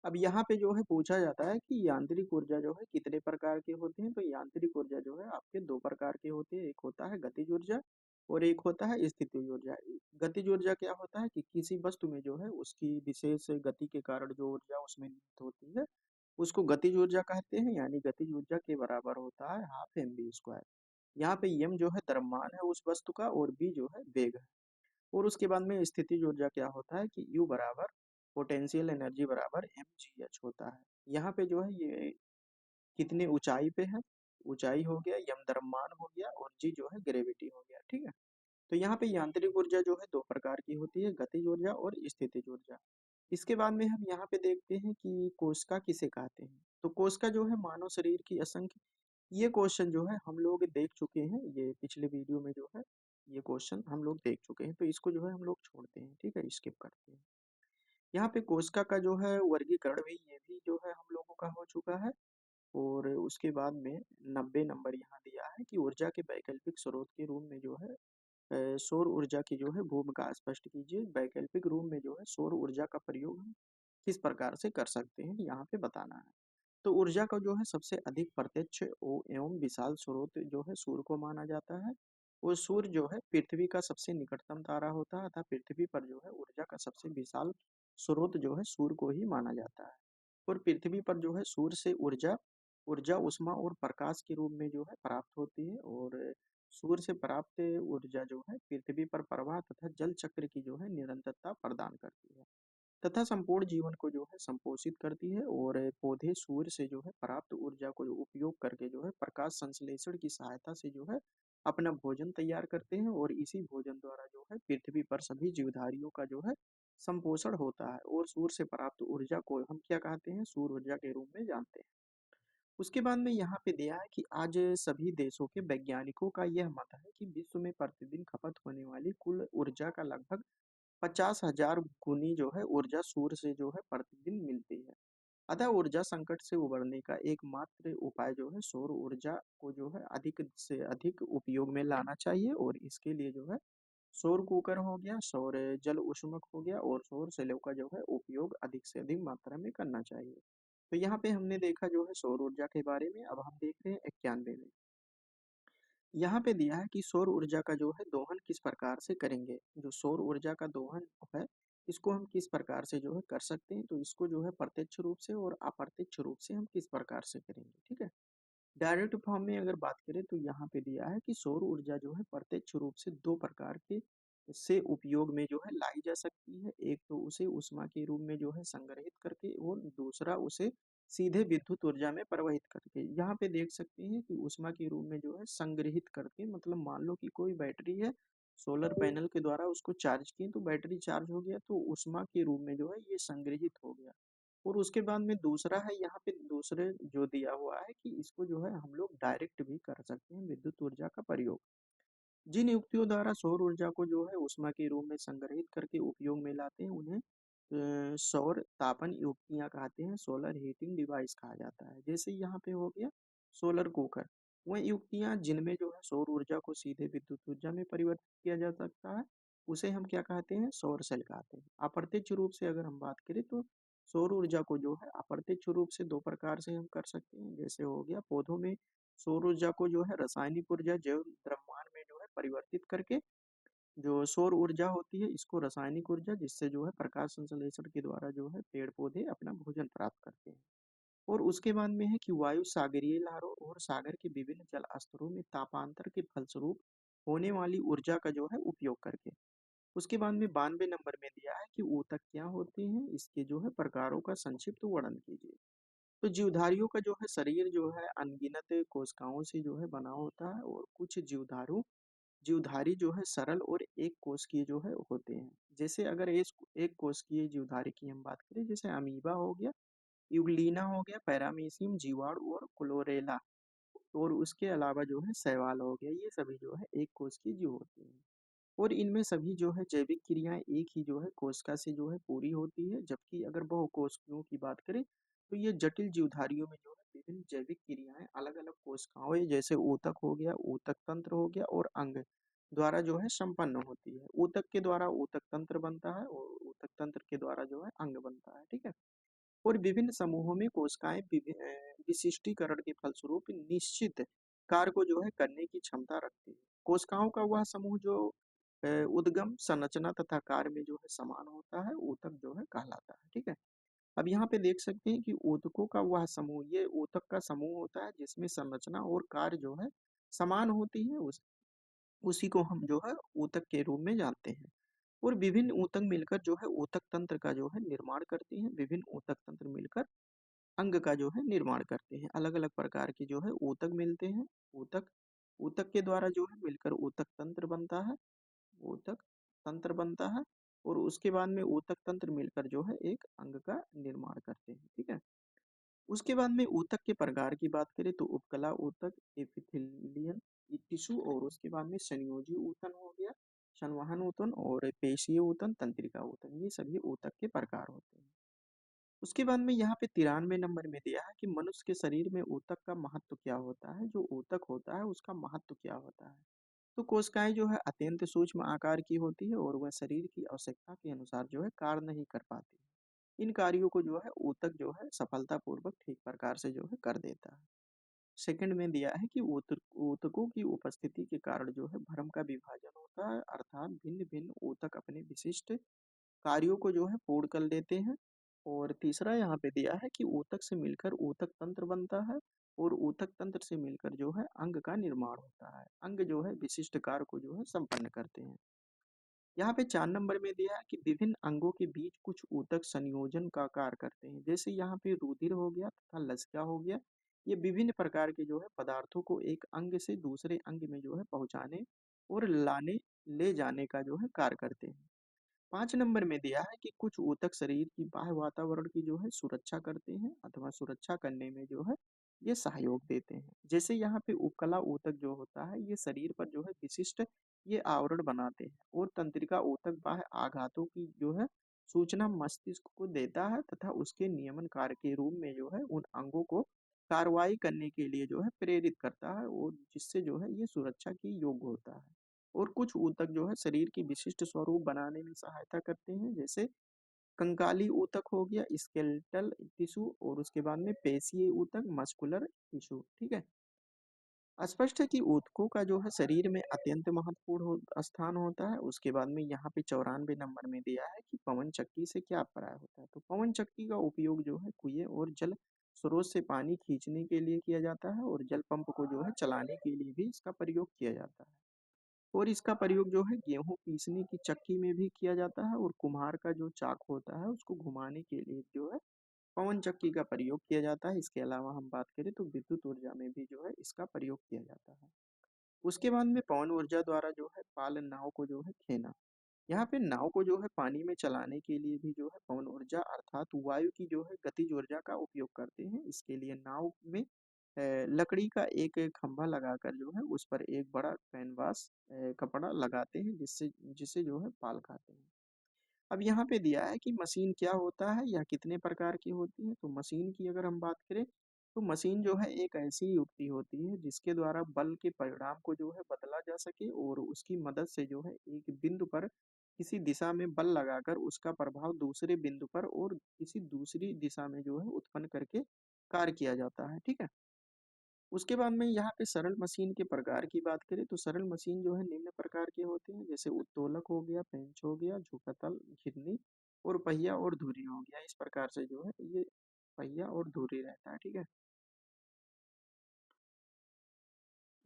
अब यहाँ पे जो है पूछा जाता है कि यांत्रिक ऊर्जा जो है कितने प्रकार के होते हैं। तो यांत्रिक ऊर्जा जो है आपके दो प्रकार के होते हैं, एक होता है गतिज ऊर्जा और एक होता है स्थितिज ऊर्जा। गतिज ऊर्जा क्या होता है कि किसी वस्तु में जो है उसकी विशेष गति के कारण जो ऊर्जा उसमें निहित होती है उसको गतिज ऊर्जा कहते हैं। यानी गतिज ऊर्जा के बराबर होता है हाफ एम बी स्क्वायर। यहाँ पे एम जो है द्रव्यमान है उस वस्तु का और बी जो है वेग है। और उसके बाद में स्थितिज ऊर्जा क्या होता है कि यू बराबर पोटेंशियल एनर्जी बराबर एम जी एच होता है। यहाँ पे जो है ये कितने ऊंचाई पे है, ऊंचाई हो गया, यम द्रव्यमान हो गया और जी जो है ग्रेविटी हो गया, ठीक है। तो यहाँ पे यांत्रिक ऊर्जा जो है दो प्रकार की होती है, गतिज ऊर्जा और स्थितिज ऊर्जा। इसके बाद में हम यहाँ पे देखते हैं कि कोशिका किसे कहते हैं। तो कोशिका जो है मानव शरीर की असंख्य, ये क्वेश्चन जो है हम लोग देख चुके हैं, ये पिछले वीडियो में जो है ये क्वेश्चन हम लोग देख चुके हैं। तो इसको जो है हम लोग छोड़ते हैं, ठीक है, स्किप करते हैं। यहाँ पे कोशिका का जो है वर्गीकरण भी ये भी जो है हम लोगों का हो चुका है। और उसके बाद में 90 नंबर यहाँ दिया है कि ऊर्जा के वैकल्पिक स्रोत के रूप में जो है सौर ऊर्जा की जो है भूमिका स्पष्ट कीजिए। वैकल्पिक रूप में जो है सौर ऊर्जा का प्रयोग हम किस प्रकार से कर सकते हैं यहाँ पे बताना है। तो ऊर्जा का जो है सबसे अधिक प्रत्यक्ष एवं विशाल स्रोत जो है सूर्य को माना जाता है। और सूर्य जो है पृथ्वी का सबसे निकटतम तारा होता है अतः पृथ्वी पर जो है ऊर्जा का सबसे विशाल स्रोत जो है सूर्य को ही माना जाता है। और पृथ्वी पर जो है सूर्य से ऊर्जा ऊर्जा उष्मा और प्रकाश के रूप में जो है प्राप्त होती है। और सूर्य से प्राप्त ऊर्जा जो है पृथ्वी पर प्रवाह तथा जल चक्र की जो है निरंतरता प्रदान करती है तथा संपूर्ण जीवन को जो है संपोषित करती है। और पौधे सूर्य से जो है प्राप्त ऊर्जा को उपयोग करके जो है प्रकाश संश्लेषण की सहायता से जो है अपना भोजन तैयार करते हैं और इसी भोजन द्वारा जो है पृथ्वी पर सभी जीवधारियों का जो है संपोषण होता है। और सूर्य से प्राप्त ऊर्जा को हम क्या कहते हैं, सूर्य ऊर्जा के रूप में जानते हैं। उसके बाद में यहाँ पे दिया है कि आज सभी देशों के वैज्ञानिकों का यह मत है कि विश्व में प्रतिदिन खपत होने वाली कुल ऊर्जा का लगभग 50,000 गुनी जो है ऊर्जा सूर्य से जो है प्रतिदिन मिलती है। अतः ऊर्जा संकट से उबरने का एकमात्र उपाय जो है सौर ऊर्जा को जो है अधिक से अधिक उपयोग में लाना चाहिए। और इसके लिए जो है सौर कुकर हो गया, सौर जल ऊष्मक हो गया और सौर सेलों का जो है उपयोग अधिक से अधिक मात्रा में करना चाहिए। तो यहाँ पे हमने देखा जो है सौर ऊर्जा के बारे में। अब हम देख रहे हैं 91 में। यहाँ पे दिया है कि सौर ऊर्जा का जो है दोहन किस प्रकार से करेंगे। जो सौर ऊर्जा का दोहन है इसको हम किस प्रकार से जो है कर सकते हैं। तो इसको जो है प्रत्यक्ष रूप से और अप्रत्यक्ष रूप से हम किस प्रकार से करेंगे, ठीक है। डायरेक्ट फॉर्म में अगर बात करें तो यहाँ पे दिया है कि सौर ऊर्जा जो है प्रत्यक्ष रूप से दो प्रकार के से उपयोग में जो है लाई जा सकती है। एक तो उसे ऊष्मा के रूप में जो है संग्रहित करके और दूसरा उसे सीधे विद्युत ऊर्जा में प्रवाहित करके। यहाँ पे देख सकते हैं कि ऊष्मा के रूप में जो है संग्रहित करके, मतलब मान लो कि कोई बैटरी है, सोलर पैनल के द्वारा उसको चार्ज किए तो बैटरी चार्ज हो गया तो ऊष्मा के रूप में जो है ये संग्रहित हो गया। और उसके बाद में दूसरा है यहाँ पे दूसरे जो दिया हुआ है कि इसको जो है हम लोग डायरेक्ट भी कर सकते हैं विद्युत ऊर्जा का प्रयोग। जिन युक्तियों द्वारा सौर ऊर्जा को जो है ऊष्मा के रूप में संग्रहित करके उपयोग में लाते हैं उन्हें सौर तापन युक्तियां कहते हैं, सोलर हीटिंग डिवाइस कहा जाता है। जैसे यहाँ पे हो गया सोलर कुकर, वह युक्तियां जिनमें जो है सौर ऊर्जा को सीधे विद्युत ऊर्जा में परिवर्तित किया जा सकता है, उसे हम क्या कहते हैं, सौर सेल कहते हैं। अप्रत्यक्ष रूप से अगर हम बात करें तो सौर ऊर्जा को जो है अप्रत्यक्ष रूप से दो प्रकार से हम कर सकते हैं। जैसे हो गया पौधों में सौर ऊर्जा को जो है रासायनिक ऊर्जा जैव द्रव्यमान में जो है परिवर्तित करके जो सौर ऊर्जा होती है इसको रासायनिक ऊर्जा, जिससे जो है प्रकाश संश्लेषण के द्वारा जो है पेड़ पौधे अपना भोजन प्राप्त करते हैं। और उसके बाद में है कि वायु सागरीय लहरों और सागर के विभिन्न जल स्तरों में तापांतर के फलस्वरूप होने वाली ऊर्जा का जो है उपयोग करके। उसके बाद में 92 नंबर में दिया है कि ऊतक क्या होते हैं, इसके जो है प्रकारों का संक्षिप्त वर्णन कीजिए। तो जीवधारियों का जो है शरीर जो है अनगिनत कोशिकाओं से जो है बना होता है, और कुछ जीवधारी जो है सरल और एक कोशिकीय जो है होते हैं। जैसे अगर एक कोशिकीय जीवधारी की हम बात करें, जैसे अमीबा हो गया, यूग्लिना हो गया, पैरामीशियम, जीवाणु और क्लोरेला, और उसके अलावा जो है शैवाल हो गया, ये सभी जो है एक कोशिकीय जीव होते हैं। और इनमें सभी जो है जैविक क्रियाएं एक ही जो है कोशिका से जो है पूरी होती है। जबकि अगर बहुकोशिकीयों की बात करें तो ये जटिल जीवधारियों में जो है विभिन्न जैविक क्रियाएं अलग अलग कोशिकाओं, जैसे ऊतक हो गया, ऊतक तंत्र हो गया और अंग द्वारा जो है संपन्न होती है। ऊतक के द्वारा ऊतक तंत्र बनता है और ऊतक तंत्र के द्वारा जो है अंग बनता है, ठीक है। और विभिन्न समूहों में कोशिकाएं विशिष्टीकरण के फलस्वरूप निश्चित कार्य को जो है करने की क्षमता रखती है। कोशिकाओं का वह समूह जो उद्गम संरचना तथा कार्य में जो है समान होता है, ऊतक जो है कहलाता है, ठीक है। अब यहाँ पे देख सकते हैं कि ऊतकों का वह समूह, ये ऊतक का समूह होता है जिसमें संरचना और कार्य जो है समान होती है, उसी को हम जो है ऊतक के रूप में जानते हैं। और विभिन्न ऊतक मिलकर जो है ऊतक तंत्र का जो है निर्माण करती हैं। विभिन्न ऊतक तंत्र मिलकर अंग का जो है निर्माण करते हैं। अलग अलग प्रकार के जो है ऊतक मिलते हैं। ऊतक ऊतक के द्वारा जो है मिलकर ऊतक तंत्र बनता है, ऊतक तंत्र बनता है। और उसके बाद में ऊतक तंत्र मिलकर जो है एक अंग का निर्माण करते हैं, ठीक है। उसके बाद में ऊतक के प्रकार की बात करें तो उपकला ऊतक, एपिथेलियल टिश्यू, और उसके बाद में संयोजी ऊतन हो गया, संवहन ऊतन और पेशीय ऊतन, तंत्रिका ऊतन, ये सभी ऊतक के प्रकार होते हैं। उसके बाद में यहाँ पे 93 नंबर में दिया है कि मनुष्य के शरीर में ऊतक का महत्व क्या होता है, जो ऊतक होता है उसका महत्व क्या होता है। तो कोशिकाएं जो है अत्यंत सूक्ष्म आकार की होती है और वह शरीर की आवश्यकता के अनुसार जो है कार्य नहीं कर पाती। इन कार्यों को जो है ऊतक जो है सफलतापूर्वक ठीक प्रकार से जो है कर देता है। सेकंड में दिया है कि ऊतकों की उपस्थिति के कारण जो है भ्रम का विभाजन होता है, अर्थात भिन्न भिन्न ऊतक अपने विशिष्ट कार्यों को जो है पूर्ण कर लेते हैं। और तीसरा यहाँ पे दिया है कि ऊतक से मिलकर ऊतक तंत्र बनता है, और ऊतक तंत्र से मिलकर जो है अंग का निर्माण होता है। अंग जो है विशिष्ट कार्य को जो है संपन्न करते हैं। यहाँ पे 4 नंबर में दिया है कि विभिन्न अंगों के बीच कुछ ऊतक संयोजन का कार्य करते हैं। जैसे यहाँ पे रुधिर हो गया तथा लसिका हो गया, ये विभिन्न प्रकार के जो है पदार्थों को एक अंग से दूसरे अंग में जो है पहुंचाने और लाने ले जाने का जो है कार्य करते हैं। 5 नंबर में दिया है कि कुछ ऊतक शरीर की बाह्य वातावरण की जो है सुरक्षा करते हैं अथवा सुरक्षा करने में जो है ये सहयोग देते हैं। जैसे यहाँ पे उपकला ऊतक जो होता है ये शरीर पर जो है विशिष्ट ये आवरण बनाते हैं, और तंत्रिका ऊतक बाह्य आघातों की जो है सूचना मस्तिष्क को देता है तथा उसके नियमन कार्य के रूप में जो है उन अंगों को कार्रवाई करने के लिए जो है प्रेरित करता है, और जिससे जो है ये सुरक्षा की योग्य होता है। और कुछ ऊतक जो है शरीर की विशिष्ट स्वरूप बनाने में सहायता करते हैं। जैसे कंकाली ऊतक हो गया, स्केलेटल टिश्यू, और उसके बाद में पेशीय ऊतक, मस्कुलर टिश्यू, ठीक है। स्पष्ट है कि ऊतकों का जो है शरीर में अत्यंत महत्वपूर्ण स्थान होता है। उसके बाद में यहाँ पे 94 नंबर में दिया है कि पवन चक्की से क्या अभिप्राय होता है। तो पवन चक्की का उपयोग जो है कुएं और जल स्रोत से पानी खींचने के लिए किया जाता है, और जल पंप को जो है चलाने के लिए भी इसका प्रयोग किया जाता है। और इसका प्रयोग जो है गेहूं पीसने की चक्की में भी किया जाता है, और कुम्हार का जो चाक होता है उसको घुमाने के लिए जो है पवन चक्की का प्रयोग किया जाता है। इसके अलावा हम बात करें तो विद्युत ऊर्जा में भी जो है इसका प्रयोग किया जाता है। उसके बाद में पवन ऊर्जा द्वारा जो है पाल नाव को जो है खेना, यहाँ पे नाव को जो है पानी में चलाने के लिए भी जो है पवन ऊर्जा अर्थात वायु की जो है गतिज ऊर्जा का उपयोग करते हैं। इसके लिए नाव में लकड़ी का एक खंभा लगाकर जो है उस पर एक बड़ा कैनवास कपड़ा लगाते हैं, जिससे जिसे जो है पाल खाते हैं। अब यहाँ पे दिया है कि मशीन क्या होता है या कितने प्रकार की होती है। तो मशीन की अगर हम बात करें तो मशीन जो है एक ऐसी युक्ति होती है जिसके द्वारा बल के परिणाम को जो है बदला जा सके और उसकी मदद से जो है एक बिंदु पर किसी दिशा में बल लगाकर उसका प्रभाव दूसरे बिंदु पर और किसी दूसरी दिशा में जो है उत्पन्न करके कार्य किया जाता है। ठीक है। उसके बाद में यहाँ पे सरल मशीन के प्रकार की बात करें तो सरल मशीन जो है निम्न प्रकार के होते हैं, जैसे उत्तोलक हो गया, पेंच हो गया, झुकातल, घिरनी और पहिया और धुरी हो गया। इस प्रकार से जो है ये पहिया और धुरी रहता है। ठीक है।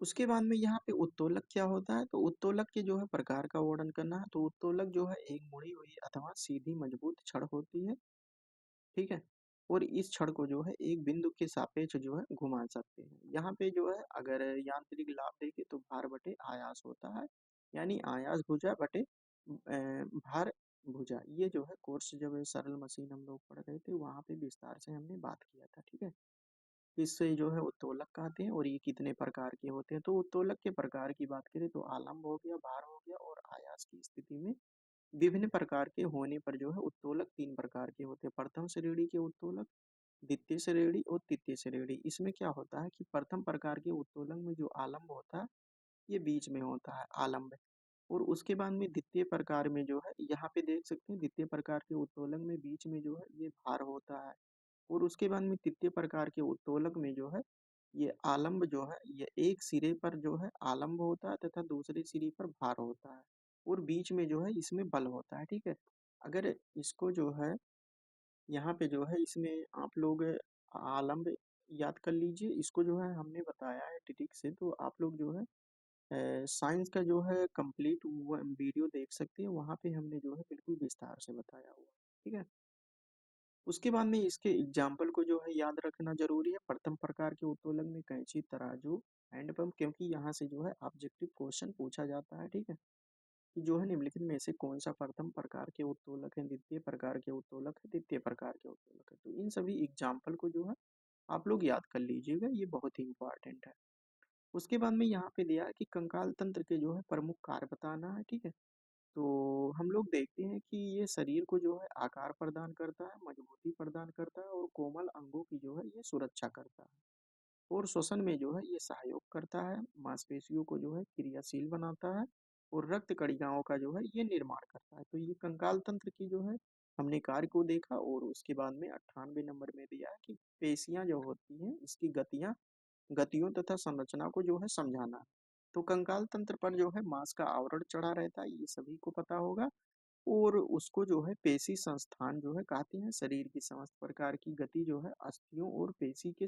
उसके बाद में यहाँ पे उत्तोलक क्या होता है, तो उत्तोलक के जो है प्रकार का वर्णन करना है। तो उत्तोलक जो है एक मुड़ी हुई अथवा सीधी मजबूत छड़ होती है। ठीक है। और इस छड़ को जो है एक बिंदु के सापेक्ष जो है घुमा सकते हैं। यहाँ पे जो है अगर यांत्रिक लाभ देखें तो भार बटे आयास होता है, यानी आयास भुजा बटे भार भुजा। ये जो है कोर्स जब सरल मशीन हम लोग पढ़ रहे थे वहाँ पे विस्तार से हमने बात किया था। ठीक है। इससे जो है उत्तोलक कहते हैं और ये कितने प्रकार के होते हैं। तो उत्तोलक के प्रकार की बात करें तो आलम्ब हो गया, भार हो गया और आयास की स्थिति में विभिन्न प्रकार के होने पर जो है उत्तोलक तीन प्रकार के होते हैं। प्रथम श्रेणी के उत्तोलक, द्वितीय श्रेणी और तृतीय श्रेणी। इसमें क्या होता है कि प्रथम प्रकार के उत्तोलन में जो आलम्ब होता है ये बीच में होता है आलम्ब। और उसके बाद में द्वितीय प्रकार में जो है यहाँ पे देख सकते हैं द्वितीय प्रकार के उत्तोलन में बीच में जो है ये भार होता है। और उसके बाद में तृतीय प्रकार के उत्तोलक में जो है ये आलम्ब जो है ये एक सिरे पर जो है आलम्ब होता है तथा दूसरे सिरे पर भार होता है और बीच में जो है इसमें बल होता है। ठीक है। अगर इसको जो है यहाँ पे जो है इसमें आप लोग आलम्ब याद कर लीजिए। इसको जो है हमने बताया है टिटिक से, तो आप लोग जो है साइंस का जो है कंप्लीट वीडियो देख सकते हैं। वहाँ पे हमने जो है बिल्कुल विस्तार से बताया हुआ है। ठीक है। उसके बाद में इसके एग्जाम्पल को जो है याद रखना जरूरी है। प्रथम प्रकार के उत्तोलन में कैंची, तराजू, हैंड पंप, क्योंकि यहाँ से जो है ऑब्जेक्टिव क्वेश्चन पूछा जाता है। ठीक है। कि जो है निम्नलिखित में से कौन सा प्रथम प्रकार के उत्तोलक है, द्वितीय प्रकार के उत्तोलक है, तृतीय प्रकार के उत्तोलक है। तो इन सभी एग्जाम्पल को जो है आप लोग याद कर लीजिएगा, ये बहुत ही इंपॉर्टेंट है। उसके बाद में यहाँ पे दिया है कि कंकाल तंत्र के जो है प्रमुख कार्य बताना है। ठीक है। तो हम लोग देखते हैं कि ये शरीर को जो है आकार प्रदान करता है, मजबूती प्रदान करता है और कोमल अंगों की जो है ये सुरक्षा करता है और श्वसन में जो है ये सहयोग करता है, मांसपेशियों को जो है क्रियाशील बनाता है और रक्त कणिकाओं का जो है ये निर्माण करता है। तो ये कंकाल तंत्र की जो है हमने कार्य को देखा। और उसके बाद में 98 नंबर में दिया है कि पेशियां जो होती हैं इसकी गतियों तथा संरचना को जो है समझाना। तो कंकाल तंत्र पर जो है मांस का आवरण चढ़ा रहता है, ये सभी को पता होगा। और उसको जो है पेशी संस्थान जो है कहते हैं। शरीर की समस्त प्रकार की गति जो है अस्थियों और पेशी के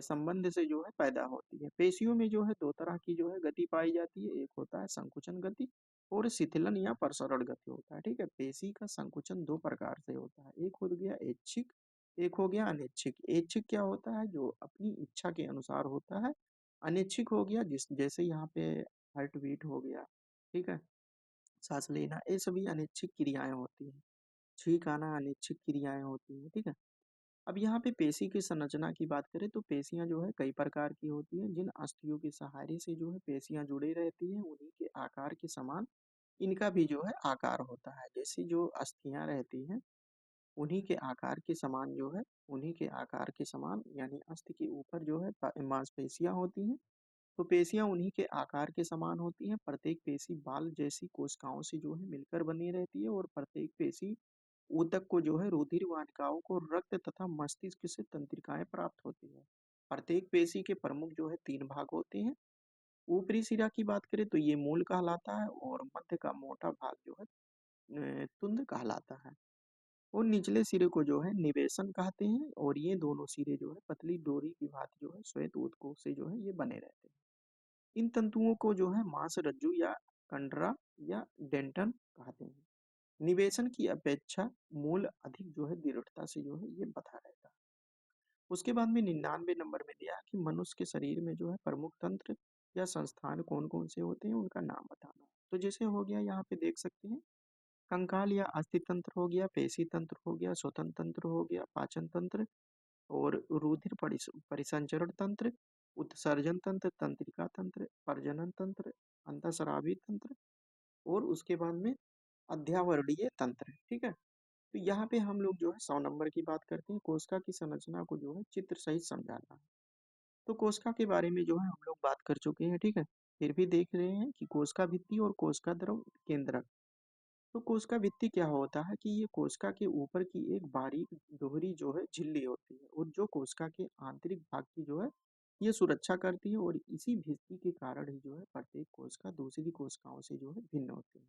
संबंध से जो है पैदा होती है। पेशियों में जो है दो तरह की जो है गति पाई जाती है, एक होता है संकुचन गति और शिथिलन या प्रसरण गति होता है। ठीक है। पेशी का संकुचन दो प्रकार से होता है, एक हो गया ऐच्छिक, एक हो गया अनैच्छिक। ऐच्छिक क्या होता है, जो अपनी इच्छा के अनुसार होता है। अनैच्छिक हो गया जिस जैसे यहाँ पे हार्ट बीट हो गया। ठीक है। सांस लेना, ये सभी अनैच्छिक क्रियाएं होती हैं। छींक आना अनैच्छिक क्रियाएं होती हैं। ठीक है। अब यहाँ पे पेशी की संरचना की बात करें तो पेशियां जो है कई प्रकार की होती हैं। जिन अस्थियों के सहारे से जो है पेशियां जुड़े रहती हैं उन्हीं के आकार के समान इनका भी जो है आकार होता है। जैसे जो अस्थियां रहती हैं उन्हीं के आकार के समान जो है उन्हीं के आकार के समान यानी अस्थि के ऊपर जो है मांसपेशियां होती हैं। तो पेशियां उन्हीं के आकार के समान होती हैं। प्रत्येक पेशी बाल जैसी कोशिकाओं से जो है मिलकर बनी रहती है और प्रत्येक पेशी ऊतक को जो है रुधिर वाहिकाओं को रक्त तथा मस्तिष्क से तंत्रिकाएं प्राप्त होती है। प्रत्येक पेशी के प्रमुख जो है तीन भाग होते हैं। ऊपरी सिरा की बात करें तो ये मूल कहलाता है और मध्य का मोटा भाग जो है तुंद कहलाता है और निचले सिरे को जो है निवेशन कहते हैं। और ये दोनों सिरे जो है पतली डोरी की भांति जो है श्वेत ऊतकों से जो है ये बने रहते हैं। इन तंतुओं को जो है मांस रज्जु या कंडरा या डेंटन कहते हैं। निवेशन की अपेक्षा मूल अधिक जो है दृढ़ता से जो है ये बता रहता है। उसके बाद में 99 नंबर में दिया है कि मनुष्य के शरीर में जो है प्रमुख तंत्र या संस्थान कौन कौन से होते हैं उनका नाम बताना। तो जैसे हो गया यहाँ पे देख सकते हैं, कंकाल या अस्थि तंत्र हो गया, पेशी तंत्र हो गया, श्वसन तंत्र हो गया, पाचन तंत्र और रुधिर परिसंचरण तंत्र, उत्सर्जन तंत्र, तंत्रिका तंत्र, प्रजनन तंत्र, अंतःस्रावी तंत्र और उसके बाद में अध्यावरणीय तंत्र। ठीक है, तो यहाँ पे हम लोग जो है 100 नंबर की बात करते हैं। कोशिका की संरचना को जो है चित्र सहित समझाना है। तो कोशिका के बारे में जो है हम लोग बात कर चुके हैं। ठीक है, फिर भी देख रहे हैं कि कोशिका भित्ति और कोशिका द्रव केंद्रक। तो कोशिका भित्ति क्या होता है कि ये कोशिका के ऊपर की एक बारीक दोहरी जो है झिल्ली होती है और जो कोशिका के आंतरिक भाग की जो है ये सुरक्षा करती है, और इसी भित्ति के कारण ही जो है प्रत्येक कोशिका दूसरी कोशिकाओं से जो है भिन्न होती है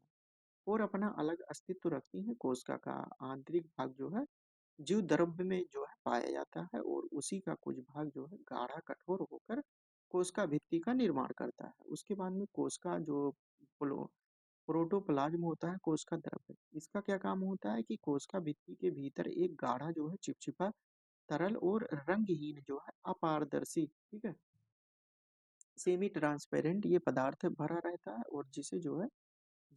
और अपना अलग अस्तित्व रखती है। कोशिका का आंतरिक भाग जो है जीव द्रव्य में जो है पाया जाता है और उसी का कुछ भाग जो है गाढ़ा कठोर होकर कोशिका भित्ति का निर्माण करता है। उसके बाद में कोशिका जो प्रोटोप्लाज्म होता है कोशिका द्रव्य, इसका क्या काम होता है कि कोशिका भित्ति के भीतर एक गाढ़ा जो है चिपचिपा तरल और रंगहीन जो है अपारदर्शी, ठीक है, सेमी ट्रांसपेरेंट ये पदार्थ भरा रहता है और जिसे जो है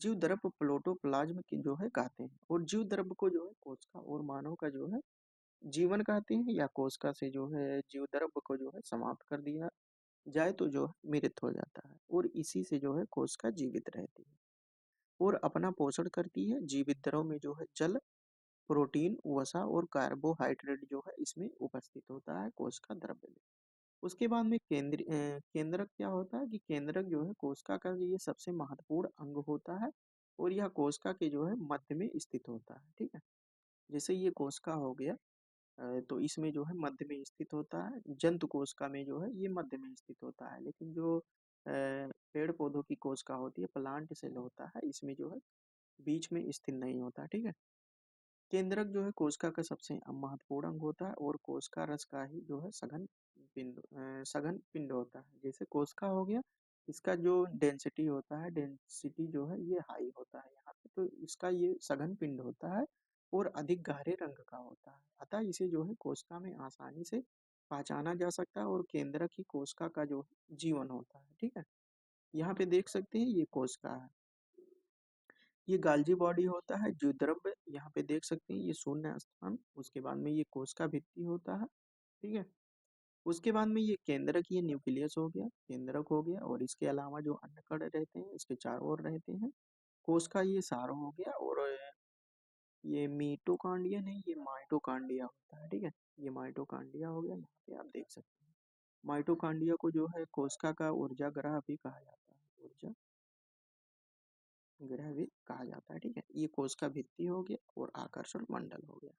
जीव द्रव्य प्रोटोप्लाज्म की जो है कहते हैं। और जीव द्रव्य को जो है कोशिका और मानव का जो है जीवन कहते हैं, या कोशिका से जो है जीव द्रव्य को जो है समाप्त कर दिया जाए तो जो है मृत हो जाता है और इसी से जो है कोशिका जीवित रहती है और अपना पोषण करती है। जीवित द्रव में जो है जल, प्रोटीन, वसा और कार्बोहाइड्रेट जो है इसमें उपस्थित होता है कोशिका द्रव्य में। उसके बाद में केंद्रक क्या होता है कि केंद्रक जो है कोशिका का ये सबसे महत्वपूर्ण अंग होता है और यह कोशिका के जो है मध्य में स्थित होता है। ठीक है, जैसे ये कोशिका हो गया, तो इसमें जो है मध्य में स्थित होता है। जंतु कोशिका में जो है ये मध्य में स्थित होता है, लेकिन जो पेड़ पौधों की कोशिका होती है, प्लांट सेल होता है, इसमें जो है बीच में स्थित नहीं होता। ठीक है, केंद्रक जो है कोशिका का सबसे महत्वपूर्ण अंग होता है और कोशिका रस का ही जो है सघन पिंड होता है। जैसे कोशिका हो गया, इसका जो डेंसिटी होता है, डेंसिटी जो है ये हाई होता है यहाँ पे, तो इसका ये सघन पिंड होता है और अधिक गहरे रंग का होता है, अतः इसे जो है कोशिका में आसानी से पहचाना जा सकता है और केंद्रक ही कोशिका का जो है जीवन होता है। ठीक है, यहाँ पे देख सकते हैं ये कोशिका है, ये गाल्जी बॉडी होता है जो द्रव्य, यहाँ पे देख सकते हैं ये शून्य स्थान। उसके बाद में ये कोशिका भित्ति होता है। ठीक है, उसके बाद में ये केंद्रक, ये न्यूक्लियस हो गया, केंद्रक हो गया, और इसके अलावा जो अन्य कण रहते हैं इसके चारों ओर रहते हैं। कोशिका ये सारो हो गया, और ये मीटोकॉन्ड्रिया नहीं, ये माइटोकॉन्ड्रिया होता है। ठीक है, ये माइटोकॉन्ड्रिया हो गया, यहाँ पे आप देख सकते हैं। माइटोकॉन्ड्रिया को जो है कोशिका का ऊर्जा ग्रह भी कहा जाता है, ऊर्जा ग्रह भी कहा जाता है। ठीक है, ये कोशिका भित्ति हो गया और आकर्षण मंडल हो गया।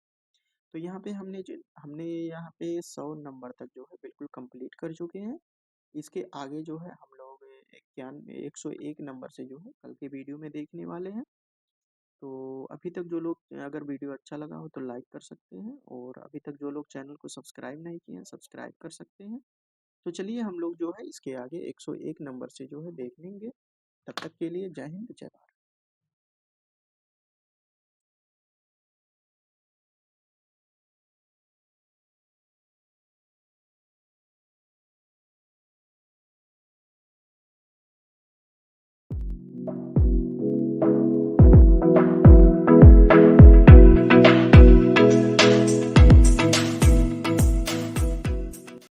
तो यहाँ पे हमने यहाँ पे 100 नंबर तक जो है बिल्कुल कंप्लीट कर चुके हैं। इसके आगे जो है हम लोग 101 नंबर से जो है कल के वीडियो में देखने वाले हैं। तो अभी तक जो लोग, अगर वीडियो अच्छा लगा हो तो लाइक कर सकते हैं, और अभी तक जो लोग चैनल को सब्सक्राइब नहीं किए हैं सब्सक्राइब कर सकते हैं। तो चलिए हम लोग जो है इसके आगे 101 नंबर से जो है देख लेंगे। तब तक के लिए जय हिंद, जय भारत।